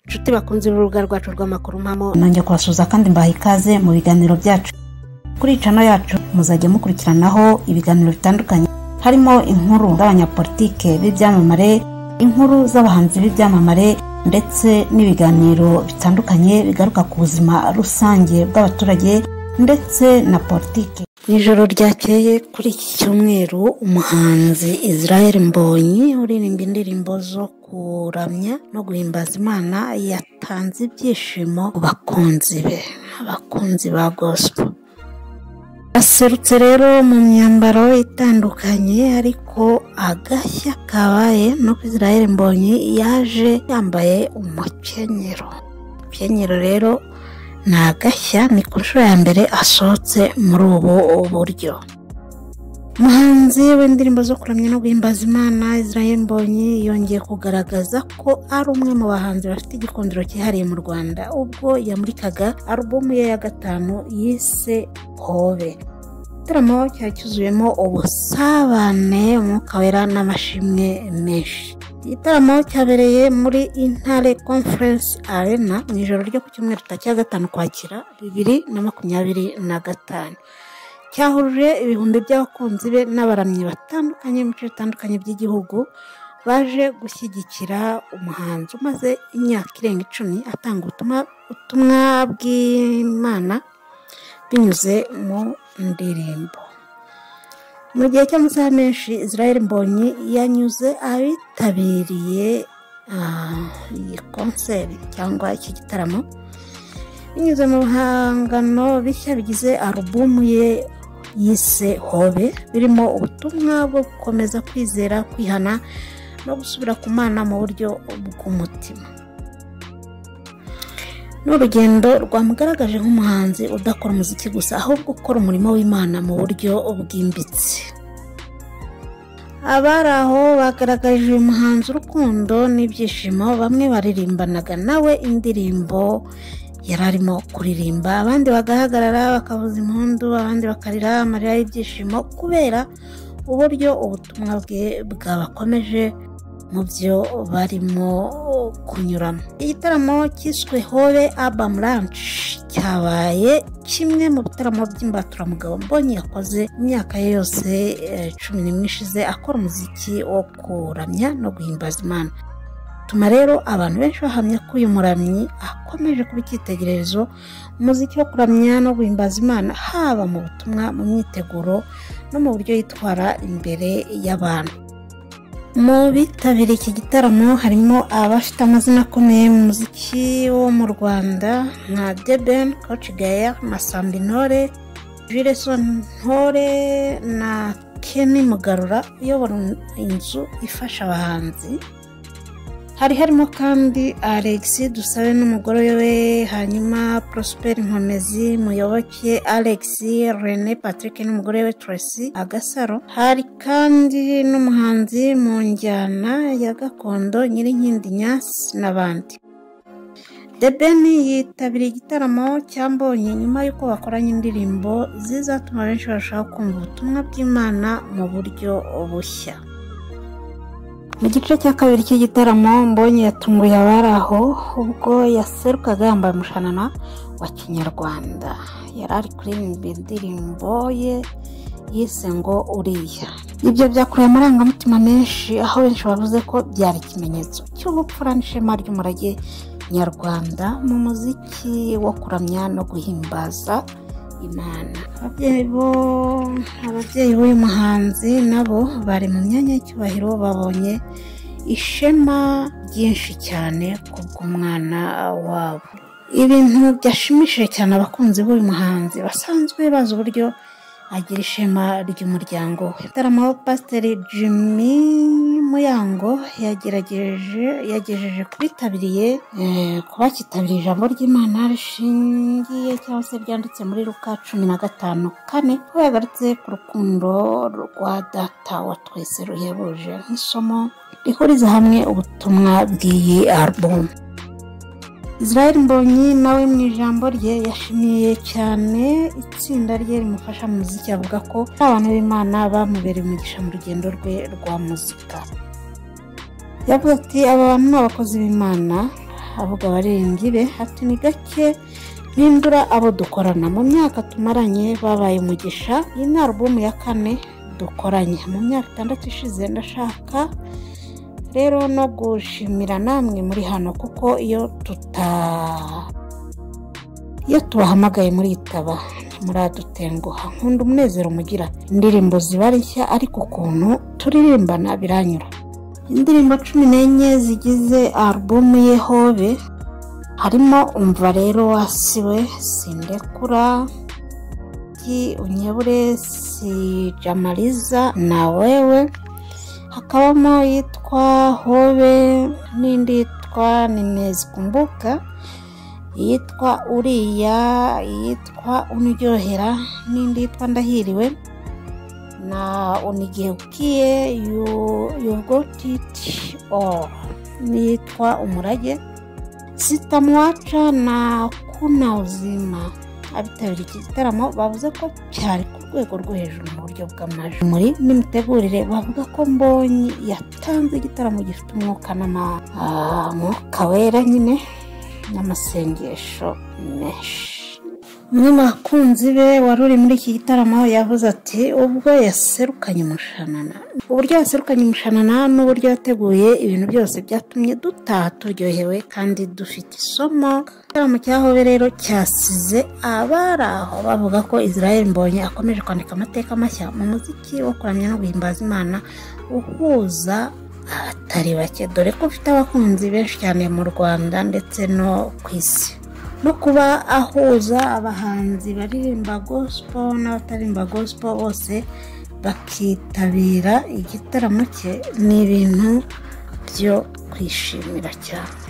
Inshuti bakunze urubuga rwacu rw'amakuru mpamo, nongeye kubasuhuza kandi mbaha ikaze mu biganiro byacu. Kuri channel yacu muzajya mukurikiranaho ibiganiro bitandukanye, harimo inkuru z'abanyapolitike b'ibyamamare, inkuru z'abahanzi b'ibyamamare, ndetse n'ibiganiro bitandukanye bigaruka ku buzima rusange bw'abaturage ndetse na politike. Ijoro ryakeye kuri iki cyumweru, umuhanzi Israel Mbonyi uririmba indirimbo zo kuramya no guhimbaza Imana yatanze ibyishimo ku bakunzi be, abakunzi ba gospel. Aserutse rero mu myambaro itandukanye, ariko agashya kabaye no ku Israel Mbonyi yaje yambaye umukenyero. Umukenyero rero ni agashya, ni ku nshuro ya mbere asohotse muri ubu buryo. Umuhanzi w'indirimbo zo kuramya no guhimbaza Imana Israel Mbonyi yongeye kugaragaza ko ari umwe mu bahanzi bafite igikundiro cyihariye mu Rwanda, ubwo yamurikaga alubumu ye ya 5 yise Hobe. Igitaramo cyari cyuzuyemo ubusabane, umwuka wera n'amashimwe menshi. Igitaramo cyabereye muri Intare Conference Arena mu ijoro ryo ku cyumweru cya 5 Ukwakira 2025. Cyahuruje ibihumbi by'abakunzi be n'abaramyi batandukanye mu bice bitandukanye by'igihugu, baje gushyigikira umuhanzi umaze imyaka irenga 10 atanga ubutumwa bw'Imana binyuze mu ndirimbo. Mu gihe cy'amasaha menshi, Israel Mbonyi yanyuze abitabiriye iyi konseri cyangwa iki gitaramo binyuze mu bihangano bishya bigize alubumu ye yise Hobe, birimo ubutumwa bwo gukomeza kwizera, kwihana no gusubira ku Mana mu buryo bw'umutima. N'urugendo rwamugaragaje nk'umuhanzi udakora umuziki gusa, ahubwo ukora umurimo w'Imana mu buryo bwimbitse. Abari aho bagaragaje uyu muhanzi urukundo n'ibyishimo, bamwe baririmbanaga nawe indirimbo yari arimo kuririmba, abandi bagahagarara bakavuza impundu, abandi bakarira amarira y'ibyishimo kubera uburyo ubutumwa bwe bwabakomeje mu byo barimo kunyuramo. Igitaramo cyiswe Hobe Album Launch cyabaye kimwe mu bitaramo by'imbaturamugabo Mbonyi yakoze imyaka ye yose 11 ishize akora umuziki wo kuramya no guhimbaza Imana. Tuma rero abantu benshi bahamya ko uyu muramyi akomeje kuba icyitegererezo umuziki wo kuramya no guhimbaza Imana, haba mu butumwa, mu myiteguro no mu buryo yitwara imbere y'abantu. Mu bitabiriye iki gitaramo harimo abafite amazina akomeye mu muziki wo mu Rwanda nka Deben, Coach Gael, Masambi Ntore, Juleson Ntore na Kenny Mugarura uyobora inzu ifasha abahanzi. Hari harimo kandi Alex Dusabe n'umugore we, hanyuma Prosper Nkomezi, Muyoboke Alex, Rene Patrick n'umugore we Tracy Agasaro. Hari kandi n'umuhanzi mu njyana ya gakondo Nyirinkindi Nyasi n'abandi. Deben yitabiriye igitaramo cya Mbonyi nyuma y'uko bakoranye indirimbo zizatuma benshi barushaho kumva ubutumwa bw'Imana mu buryo bushya. Mu gice cya kabiri cy'igitaramo, Mbonyi yatunguye abari aho ubwo yaserukaga yambaye umushanana wa Kinyarwanda. Yari ari kuririmba indirimbo ye yise ngo Uriya. Ibyo byakuruye amarangamutima menshi, aho benshi bavuze ko byari ikimenyetso cy'ubupfura n'ishema ry'umurage nyarwanda mu muziki wo kuramya no guhimbaza Imana. Ababyeyi b'uyu muhanzi nabo bari mu myanya y'icyubahiro, babonye ishema ryinshi cyane kubw'umwana wabo. Ibintu byashimishije cyane abakunzi b'uyu muhanzi basanzwe bazi uburyo agira ishema ry'umuryango we. Igitaramo Pasiteri Jimmy Muyango yagejeje kubitabiriye kubakitabiriye ijambo ry'Imana rishingiye cyangwa se ryanditse muri Luka 15:4, ko yagarutse ku rukundo rwa Data wa twese ruhebuje nk'isomo rihuriza hamwe ubutumwa bw'iyi album. Israel Mbonyi nawe mu ijambo rye yashimiye cyane itsinda rye rimufasha mu muziki, avuga ko abantu b'Imana bamubereye umugisha mu rugendo rwe rwa muzika. Yavuze ati aba bantu n'abakozi b'Imana avuga abaririmbyi be ati ni gake mpindura abo dukorana, mu myaka tumaranye babaye umugisha. Iyi ni alubumu ya 4 dukoranye mu myaka 6 ishize. Ndashaka rero no gushimira namwe muri hano, kuko iyo tubahamagaye muri itaba muradutenguha. Nkunda umunezero mugira, indirimbo ziba nshya ariko ukuntu turirimbana biranyura. Indirimbo 14 zigize alubumu ye Hobe harimo umva rero wasiwe, sindekura, unyebure, sijamaliza na wewe. Hakabamo yitwa Hobe, n'indi yitwa nimezikumbuka, yitwa uriya, yitwa uniryohera, n'indi yitwa ndahiriwe na unigeukie, you got it all, yitwa umurage, sitamwacha na kuna uzima. Abitabiriye iki gitaramo bavuze ko cyari ku rwego rwo hejuru mu buryo bw'amajwi. Muri n'imitegurire bavuga ko Mbonyi yatanze igitaramo gifite umwuka n'umwuka wera nyine n'amasengesho menshi. Umwe mu bakunzi be wari uri muri iki gitaramo yavuze ati ubwo yaserukanye umushanana, uburyo yaserukanye umushanana n'uburyo yateguye ibintu byose byatumye dutaha turyohewe kandi dufite isomo. Igitaramo cya Hobe rero cyasize abari aho bavuga ko Israel Mbonyi akomeje kwandika amateka mashya mu muziki wo kuramya no guhimbaza Imana uhuza abatari bake, dore ko ufite abakunzi benshi cyane mu Rwanda ndetse no ku isi. No kuba ahuza abahanzi baririmba gospel n'abatarimba gospel bose bakitabira igitaramo cye ni ibintu byo kwishimira cyane.